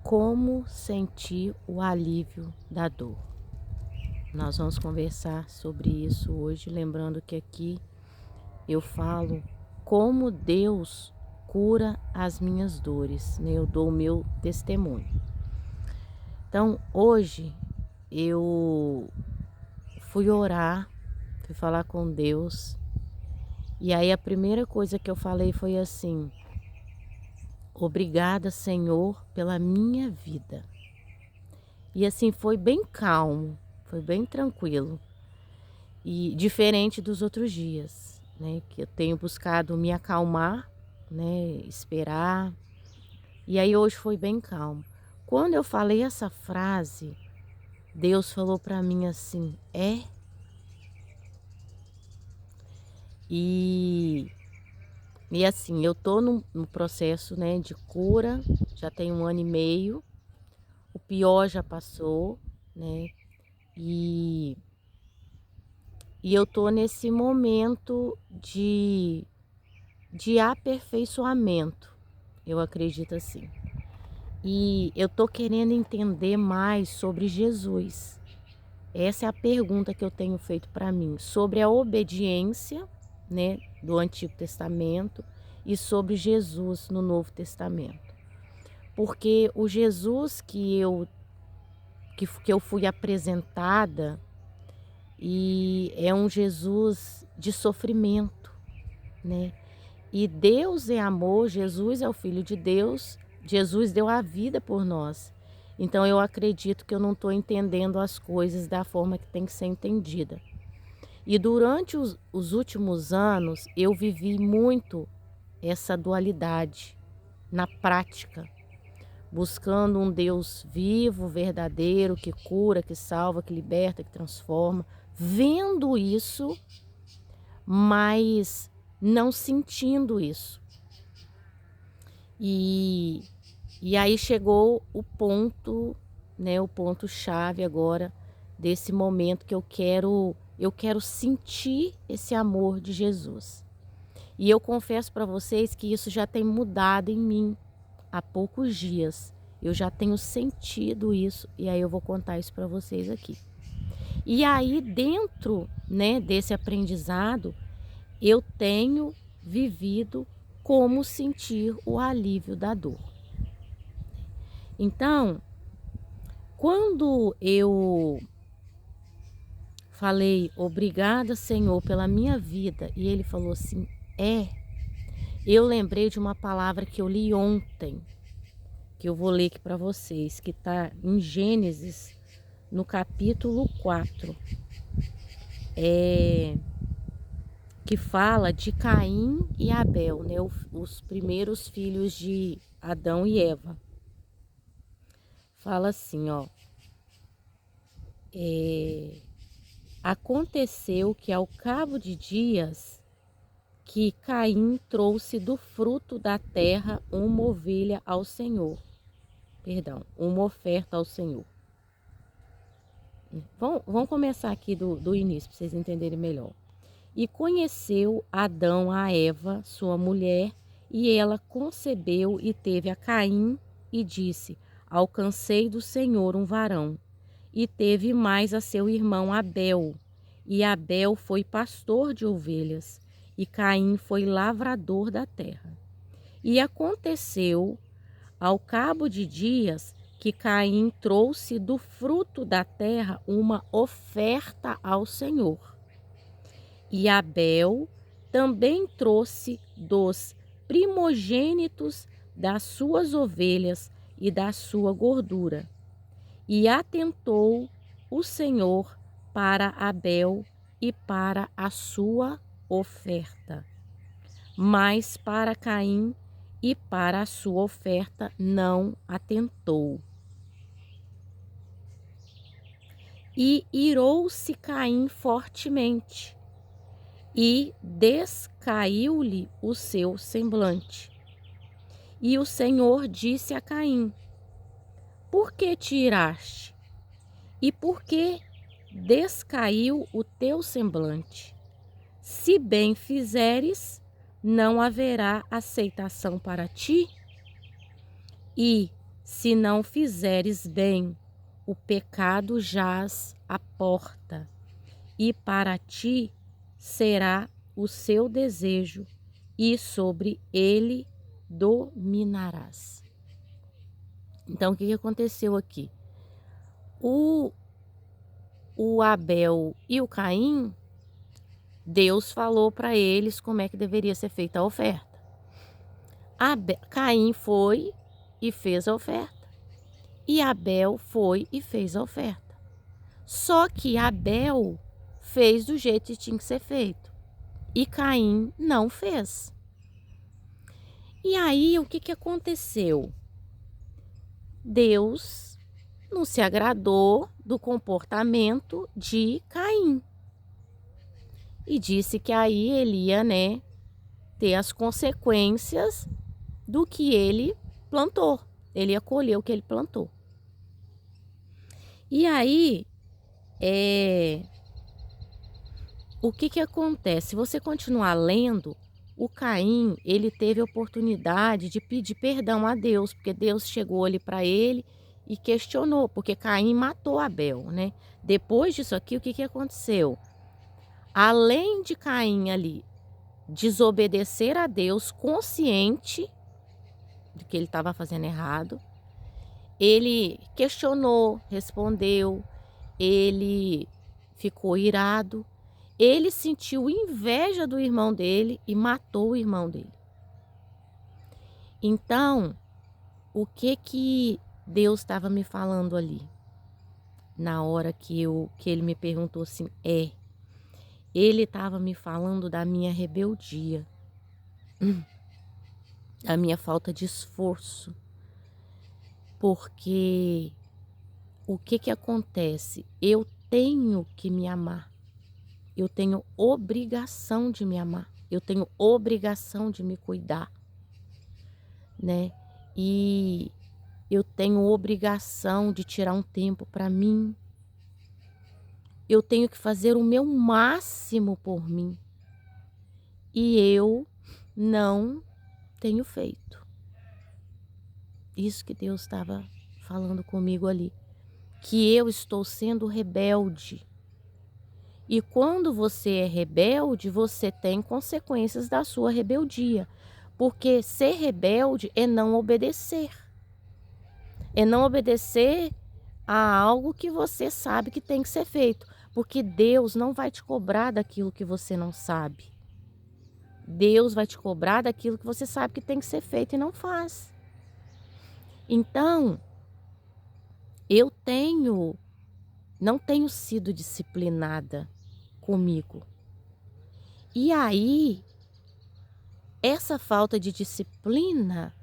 como sentir o alívio da dor. Nós vamos conversar sobre isso hoje, lembrando que aqui eu falo como Deus cura as minhas dores, né? Eu dou o meu testemunho. Então, hoje eu fui orar, fui falar com Deus, e aí a primeira coisa que eu falei foi assim: obrigada, Senhor, pela minha vida. E assim foi bem calmo, foi bem tranquilo e diferente dos outros dias, né? Que eu tenho buscado me acalmar, né? Esperar. E aí hoje foi bem calmo. Quando eu falei essa frase, Deus falou para mim assim: e, e assim, eu tô no processo, né, de cura, já tem 1 ano e meio, o pior já passou, né? E E eu tô nesse momento de aperfeiçoamento, eu acredito assim. E eu tô querendo entender mais sobre Jesus. Essa é a pergunta que eu tenho feito para mim, sobre a obediência, né, do Antigo Testamento e sobre Jesus no Novo Testamento. Porque o Jesus que eu fui apresentada e é um Jesus de sofrimento, né? E Deus é amor, Jesus é o Filho de Deus, Jesus deu a vida por nós. Então eu acredito que eu não estou entendendo as coisas da forma que tem que ser entendida. E durante os últimos anos eu vivi muito essa dualidade na prática, buscando um Deus vivo, verdadeiro, que cura, que salva, que liberta, que transforma, vendo isso, mas não sentindo isso. E, e aí chegou o ponto, né, o ponto chave agora desse momento que eu quero sentir esse amor de Jesus. E eu confesso para vocês que isso já tem mudado em mim há poucos dias. Eu já tenho sentido isso e aí eu vou contar isso para vocês aqui. E aí dentro, né, desse aprendizado, eu tenho vivido como sentir o alívio da dor. Então, quando eu falei obrigada, Senhor, pela minha vida, e ele falou assim, eu lembrei de uma palavra que eu li ontem, que eu vou ler aqui para vocês, que está em Gênesis, no capítulo 4, que fala de Caim e Abel, né, os primeiros filhos de Adão e Eva. Fala assim, ó, aconteceu que ao cabo de dias que Caim trouxe do fruto da terra uma ovelha ao Senhor, uma oferta ao Senhor. Vamos começar aqui do início para vocês entenderem melhor. E conheceu Adão a Eva, sua mulher, e ela concebeu e teve a Caim e disse, alcancei do Senhor um varão. E teve mais a seu irmão Abel. E Abel foi pastor de ovelhas, e Caim foi lavrador da terra. E aconteceu, ao cabo de dias, que Caim trouxe do fruto da terra uma oferta ao Senhor. E Abel também trouxe dos primogênitos das suas ovelhas e da sua gordura. E atentou o Senhor para Abel e para a sua oferta. Mas para Caim e para a sua oferta não atentou. E irou-se Caim fortemente, e descaiu-lhe o seu semblante. E o Senhor disse a Caim, por que te iraste? E por que descaiu o teu semblante? Se bem fizeres, não haverá aceitação para ti? E Se não fizeres bem, o pecado jaz à porta, e para ti será o seu desejo, e sobre ele dominarás. Então, o que aconteceu aqui? O Abel e o Caim, Deus falou para eles como é que deveria ser feita a oferta. Caim foi e fez a oferta. E Abel foi e fez a oferta. Só que Abel fez do jeito que tinha que ser feito. E Caim não fez. E aí, o que aconteceu? Deus não se agradou do comportamento de Caim. E disse que aí ele ia, ter as consequências do que ele plantou. Ele ia colher o que ele plantou. E aí, o que acontece? Se você continuar lendo, o Caim, ele teve a oportunidade de pedir perdão a Deus, porque Deus chegou ali para ele e questionou, porque Caim matou Abel, né? Depois disso aqui, o que aconteceu? Além de Caim ali desobedecer a Deus, consciente de que ele estava fazendo errado, ele questionou, respondeu, ele ficou irado, ele sentiu inveja do irmão dele e matou o irmão dele. Então, o que Deus estava me falando ali? Na hora que ele me perguntou assim, ele estava me falando da minha rebeldia, da minha falta de esforço. Porque o que acontece? Eu tenho que me amar. Eu tenho obrigação de me amar. Eu tenho obrigação de me cuidar, né? E eu tenho obrigação de tirar um tempo para mim. Eu tenho que fazer o meu máximo por mim. E eu não tenho feito. Isso que Deus estava falando comigo ali. Que eu estou sendo rebelde. E quando você é rebelde, você tem consequências da sua rebeldia. Porque ser rebelde é não obedecer. É não obedecer a algo que você sabe que tem que ser feito. Porque Deus não vai te cobrar daquilo que você não sabe. Deus vai te cobrar daquilo que você sabe que tem que ser feito e não faz. Então, eu não tenho sido disciplinada comigo. E aí, essa falta de disciplina,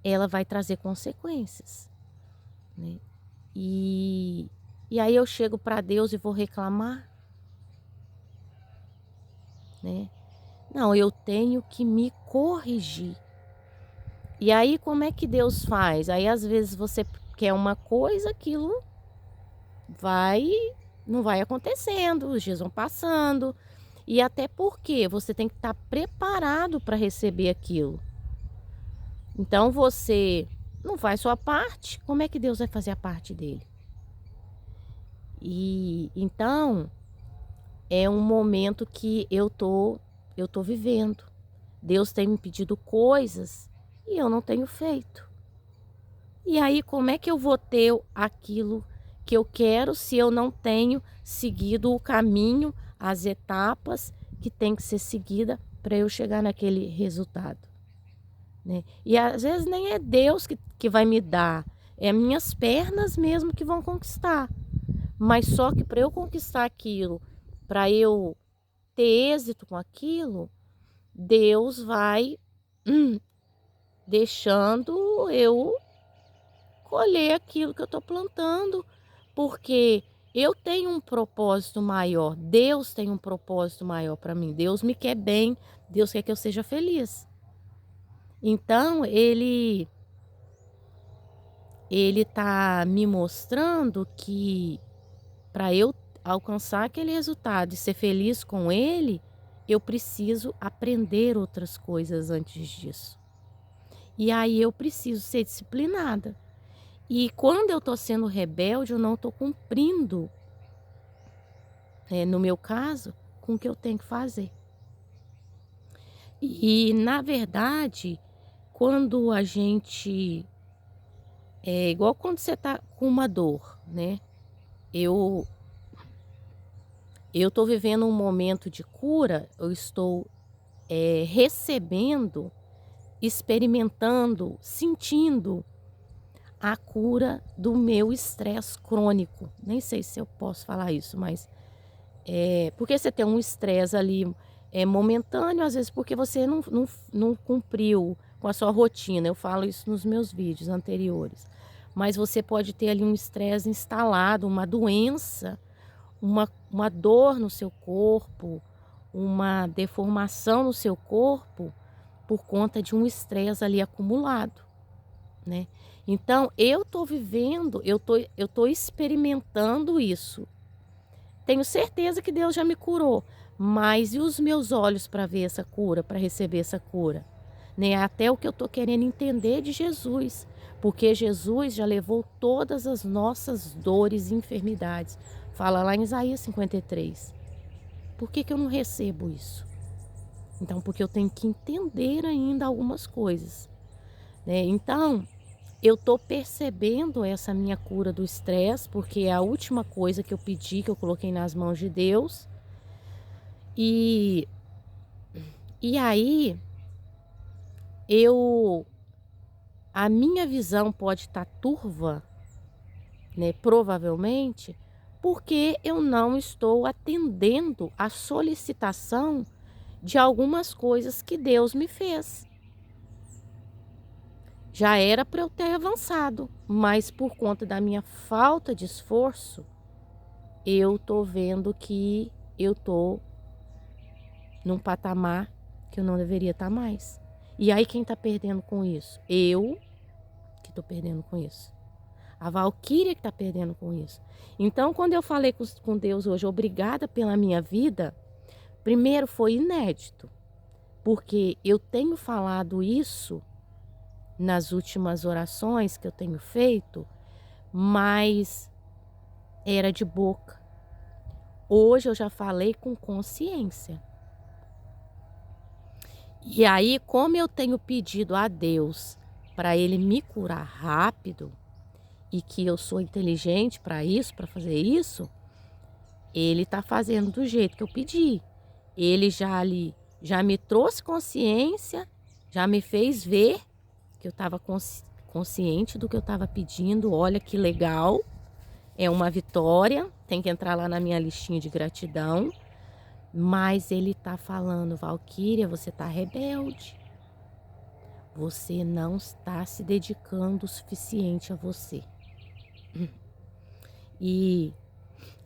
ela vai trazer consequências, né? E aí eu chego para Deus e vou reclamar, né? Não, eu tenho que me corrigir. E aí, como é que Deus faz? Aí, às vezes, você quer uma coisa, aquilo não vai acontecendo, os dias vão passando. E até porque você tem que estar preparado para receber aquilo. Então, você não faz sua parte, como é que Deus vai fazer a parte dele? E então, é um momento que eu tô vivendo. Deus tem me pedido coisas e eu não tenho feito. E aí, como é que eu vou ter aquilo que eu quero se eu não tenho seguido o caminho, as etapas que tem que ser seguida para eu chegar naquele resultado, né? E às vezes nem é Deus que vai me dar, é minhas pernas mesmo que vão conquistar. Mas só que para eu conquistar aquilo, para eu ter êxito com aquilo, Deus vai deixando eu colher aquilo que eu estou plantando, porque eu tenho um propósito maior, Deus tem um propósito maior para mim, Deus me quer bem, Deus quer que eu seja feliz. Então, Ele está me mostrando que para eu alcançar aquele resultado e ser feliz com Ele, eu preciso aprender outras coisas antes disso. E aí eu preciso ser disciplinada. E quando eu estou sendo rebelde, eu não estou cumprindo, no meu caso, com o que eu tenho que fazer. E, na verdade, quando a gente... É igual quando você está com uma dor, né? Eu estou vivendo um momento de cura, eu estou recebendo, experimentando, sentindo a cura do meu estresse crônico. Nem sei se eu posso falar isso, mas porque você tem um estresse ali momentâneo, às vezes porque você não cumpriu com a sua rotina. Eu falo isso nos meus vídeos anteriores. Mas você pode ter ali um estresse instalado, uma doença, uma dor no seu corpo, uma deformação no seu corpo por conta de um estresse ali acumulado, né? Então, eu tô vivendo, eu tô experimentando isso. Tenho certeza que Deus já me curou, mas e os meus olhos para ver essa cura, para receber essa cura? Né? Até o que eu tô querendo entender de Jesus, porque Jesus já levou todas as nossas dores e enfermidades. Fala lá em Isaías 53. Por que eu não recebo isso? Então, porque eu tenho que entender ainda algumas coisas, né? Então, eu tô percebendo essa minha cura do estresse, porque é a última coisa que eu pedi, que eu coloquei nas mãos de Deus. E, e aí, a minha visão pode estar turva, né? Provavelmente, porque eu não estou atendendo a solicitação de algumas coisas que Deus me fez. Já era para eu ter avançado, mas por conta da minha falta de esforço, eu tô vendo que eu tô num patamar que eu não deveria estar mais. E aí quem tá perdendo com isso? Eu que tô perdendo com isso. A Valquíria que tá perdendo com isso. Então, quando eu falei com Deus hoje, obrigada pela minha vida, primeiro foi inédito, porque eu tenho falado isso nas últimas orações que eu tenho feito, mas era de boca. Hoje eu já falei com consciência. E aí, como eu tenho pedido a Deus para Ele me curar rápido e que eu sou inteligente para isso, para fazer isso, Ele está fazendo do jeito que eu pedi. Ele já me trouxe consciência, já me fez ver que eu estava consciente do que eu estava pedindo. Olha que legal, é uma vitória, tem que entrar lá na minha listinha de gratidão. Mas ele está falando, Valquíria, você está rebelde. Você não está se dedicando o suficiente a você. E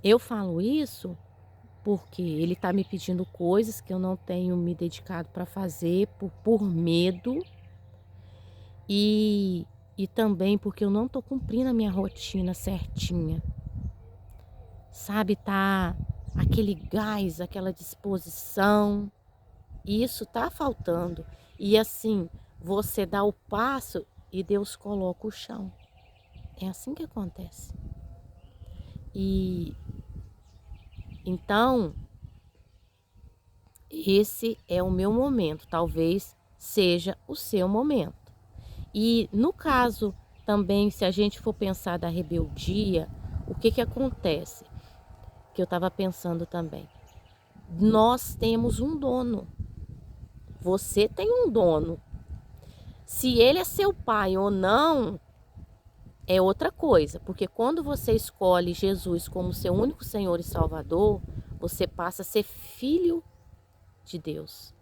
eu falo isso porque ele está me pedindo coisas que eu não tenho me dedicado para fazer por medo. E também porque eu não estou cumprindo a minha rotina certinha. Sabe, tá aquele gás, aquela disposição. Isso tá faltando. E assim, você dá o passo e Deus coloca o chão. É assim que acontece. E então, esse é o meu momento. Talvez seja o seu momento. E no caso também, se a gente for pensar da rebeldia, o que acontece? Que eu estava pensando também. Nós temos um dono. Você tem um dono. Se ele é seu pai ou não, é outra coisa. Porque quando você escolhe Jesus como seu único Senhor e Salvador, você passa a ser filho de Deus.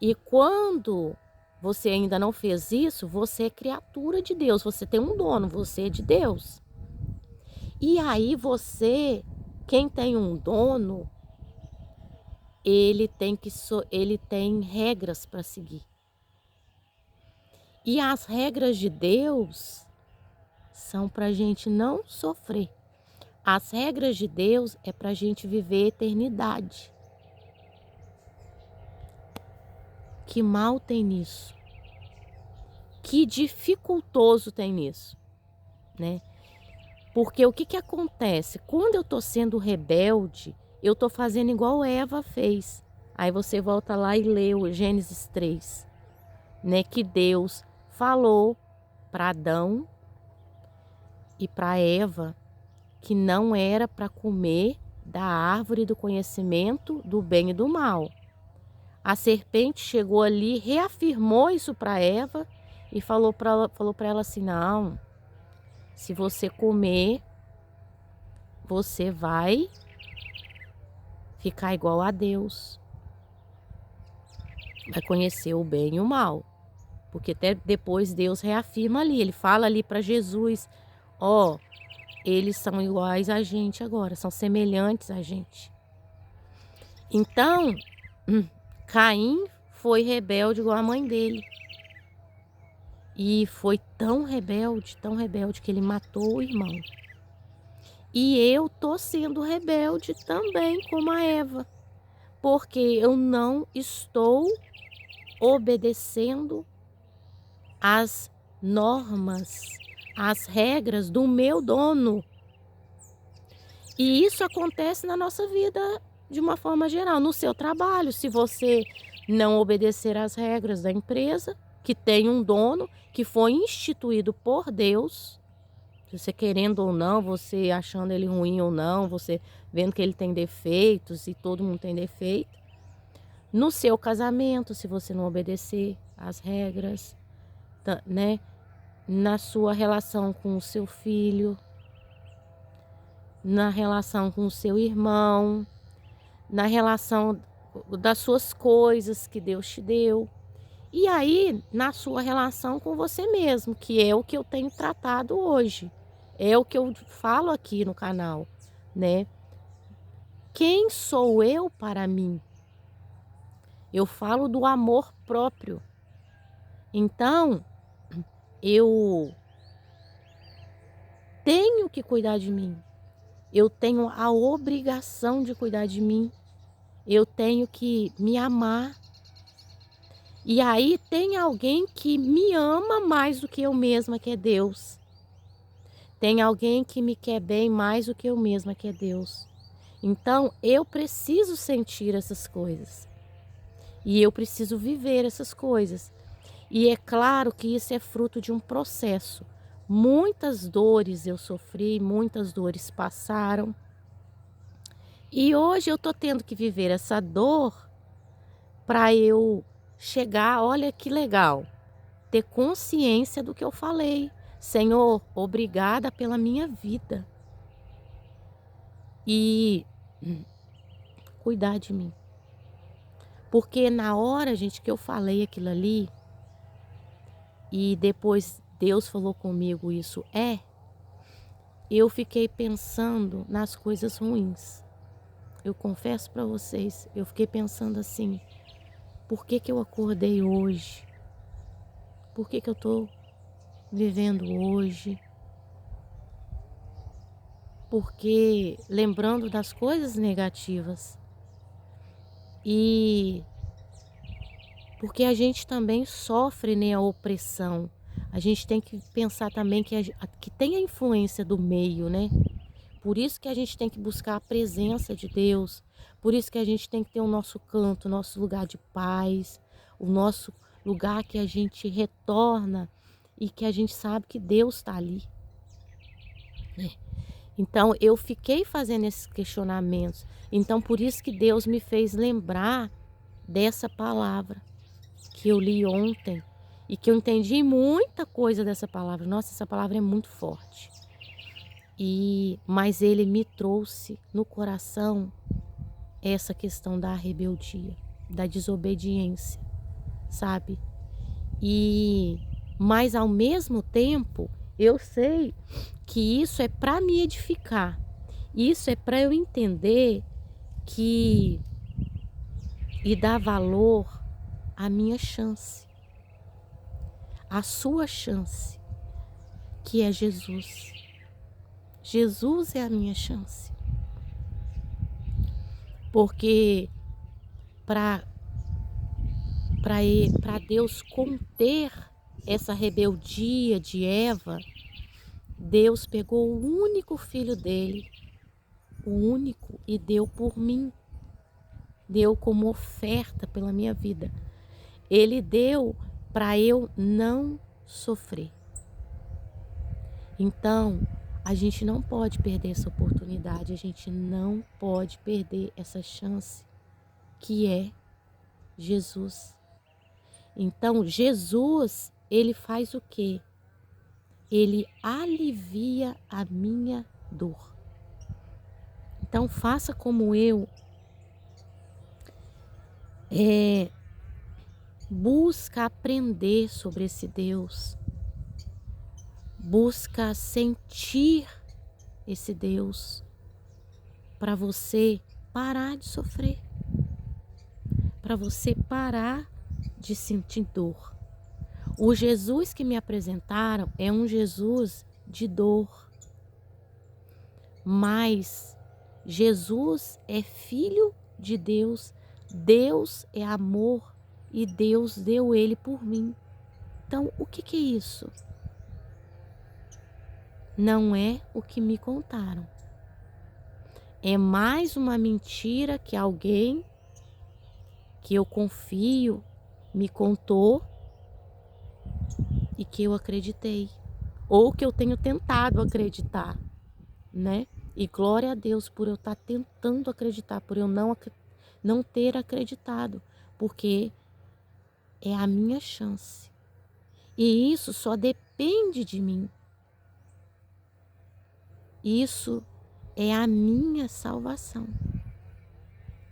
E quando você ainda não fez isso, você é criatura de Deus. Você tem um dono, você é de Deus. E aí você, quem tem um dono, ele tem regras para seguir. E as regras de Deus são para a gente não sofrer. As regras de Deus é para a gente viver a eternidade. Que mal tem nisso? que dificultoso tem nisso, né? Porque o que que acontece? Quando eu tô sendo rebelde, eu tô fazendo igual Eva fez. Aí você volta lá e lê o Gênesis 3, né? Que Deus falou para Adão e para Eva que não era para comer da árvore do conhecimento do bem e do mal. A serpente chegou ali, reafirmou isso para Eva e falou para ela assim: não, se você comer, você vai ficar igual a Deus. Vai conhecer o bem e o mal. Porque até depois Deus reafirma ali, ele fala ali para Jesus: ó, eles são iguais a gente agora, são semelhantes a gente. Então, Caim foi rebelde igual a mãe dele. E foi tão rebelde que ele matou o irmão. E eu tô sendo rebelde também como a Eva, porque eu não estou obedecendo às normas, às regras do meu dono. E isso acontece na nossa vida de uma forma geral, no seu trabalho. Se você não obedecer às regras da empresa, que tem um dono, que foi instituído por Deus, você querendo ou não, você achando ele ruim ou não, você vendo que ele tem defeitos e todo mundo tem defeito. No seu casamento, se você não obedecer às regras, né? Na sua relação com o seu filho, na relação com o seu irmão, na relação das suas coisas que Deus te deu. E aí, na sua relação com você mesmo, que é o que eu tenho tratado hoje. É o que eu falo aqui no canal, né? Quem sou eu para mim? Eu falo do amor próprio. Então, eu tenho que cuidar de mim. Eu tenho a obrigação de cuidar de mim. Eu tenho que me amar. E aí tem alguém que me ama mais do que eu mesma, que é Deus. Tem alguém que me quer bem mais do que eu mesma, que é Deus. Então eu preciso sentir essas coisas. E eu preciso viver essas coisas. E é claro que isso é fruto de um processo. Muitas dores eu sofri, muitas dores passaram. E hoje eu tô tendo que viver essa dor para eu chegar, olha que legal, ter consciência do que eu falei. Senhor, obrigada pela minha vida. E cuidar de mim. Porque na hora, gente, que eu falei aquilo ali, e depois Deus falou comigo isso, eu fiquei pensando nas coisas ruins. Eu confesso para vocês, eu fiquei pensando assim, por que que eu acordei hoje? Por que que eu tô vivendo hoje? Porque lembrando das coisas negativas. E porque a gente também sofre, né, a opressão. A gente tem que pensar também que tem a influência do meio, né? Por isso que a gente tem que buscar a presença de Deus. Por isso que a gente tem que ter o nosso canto, o nosso lugar de paz, o nosso lugar que a gente retorna e que a gente sabe que Deus está ali, né? Então eu fiquei fazendo esses questionamentos. Então por isso que Deus me fez lembrar dessa palavra que eu li ontem e que eu entendi muita coisa dessa palavra. Nossa, essa palavra é muito forte. Mas ele me trouxe no coração essa questão da rebeldia, da desobediência, sabe? Mas ao mesmo tempo, eu sei que isso é para me edificar. Isso é para eu entender e dar valor à minha chance, à sua chance, que é Jesus. Jesus é a minha chance. Porque para Deus conter essa rebeldia de Eva, Deus pegou o único filho dele, o único, e deu por mim. Deu como oferta pela minha vida. Ele deu para eu não sofrer. Então, a gente não pode perder essa oportunidade, a gente não pode perder essa chance que é Jesus. Então, Jesus, ele faz o quê? Ele alivia a minha dor. Então, faça como eu. Busca aprender sobre esse Deus. Busca sentir esse Deus para você parar de sofrer, para você parar de sentir dor. O Jesus que me apresentaram é um Jesus de dor, mas Jesus é filho de Deus, Deus é amor e Deus deu ele por mim. Então, o que é isso? Não é o que me contaram. É mais uma mentira que alguém que eu confio me contou e que eu acreditei. Ou que eu tenho tentado acreditar, né? E glória a Deus por eu estar tentando acreditar, por eu não ter acreditado. Porque é a minha chance. E isso só depende de mim. Isso é a minha salvação.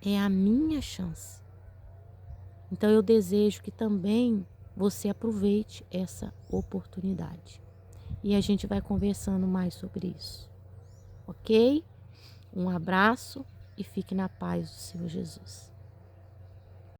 É a minha chance. Então eu desejo que também você aproveite essa oportunidade. E a gente vai conversando mais sobre isso. Ok? Um abraço e fique na paz do Senhor Jesus.